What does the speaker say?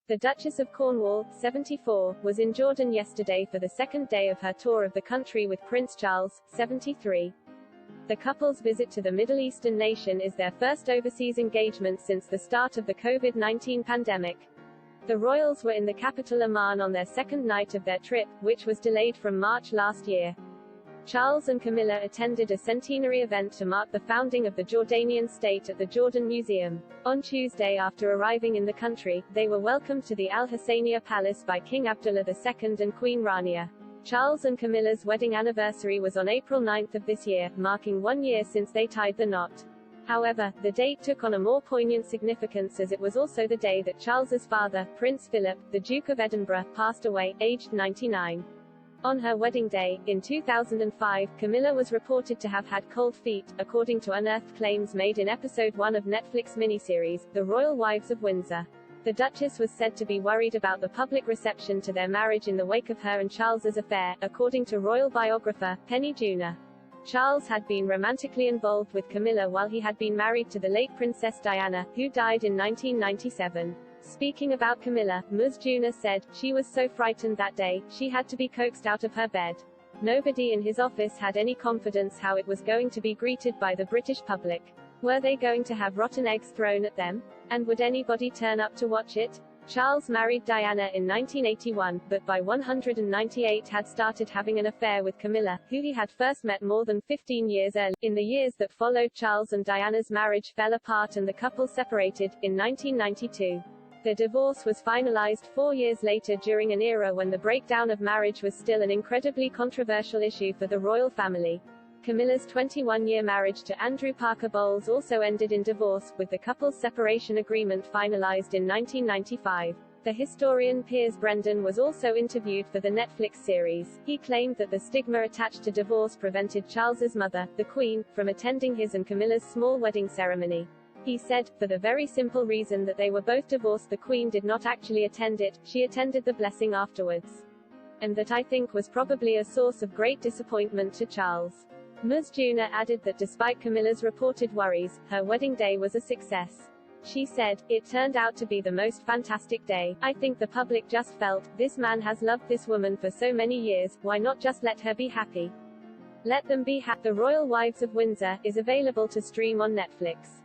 The Duchess of Cornwall, 74, was in Jordan yesterday for the second day of her tour of the country with Prince Charles, 73. The couple's visit to the Middle Eastern nation is their first overseas engagement since the start of the COVID-19 pandemic. The royals were in the capital Amman on their second night of their trip, which was delayed from March last year. Charles and Camilla attended a centenary event to mark the founding of the Jordanian state at the Jordan Museum. On Tuesday, after arriving in the country, they were welcomed to the Al Hassaniya Palace by King Abdullah II and Queen Rania. Charles and Camilla's wedding anniversary was on April 9 of this year, marking 1 year since they tied the knot. However, the date took on a more poignant significance as it was also the day that Charles's father, Prince Philip, the Duke of Edinburgh, passed away, aged 99. On her wedding day, in 2005, Camilla was reported to have had cold feet, according to unearthed claims made in episode 1 of Netflix miniseries, The Royal Wives of Windsor. The Duchess was said to be worried about the public reception to their marriage in the wake of her and Charles's affair, according to royal biographer, Penny Junor. Charles had been romantically involved with Camilla while he had been married to the late Princess Diana, who died in 1997. Speaking about Camilla, Ms. Junor said, "She was so frightened that day, she had to be coaxed out of her bed. Nobody in his office had any confidence how it was going to be greeted by the British public. Were they going to have rotten eggs thrown at them? And would anybody turn up to watch it?" Charles married Diana in 1981, but by 198 had started having an affair with Camilla, who he had first met more than 15 years earlier. In the years that followed, Charles and Diana's marriage fell apart and the couple separated, in 1992. The divorce was finalized 4 years later during an era when the breakdown of marriage was still an incredibly controversial issue for the royal family. Camilla's 21-year marriage to Andrew Parker Bowles also ended in divorce, with the couple's separation agreement finalized in 1995. The historian Piers Brendan was also interviewed for the Netflix series. He claimed that the stigma attached to divorce prevented Charles's mother, the Queen, from attending his and Camilla's small wedding ceremony. He said, "For the very simple reason that they were both divorced, the Queen did not actually attend it, she attended the blessing afterwards. And that I think was probably a source of great disappointment to Charles." Ms. Junor added that despite Camilla's reported worries, her wedding day was a success. She said, "It turned out to be the most fantastic day. I think the public just felt, this man has loved this woman for so many years, why not just let her be happy? Let them be happy." The Royal Wives of Windsor is available to stream on Netflix.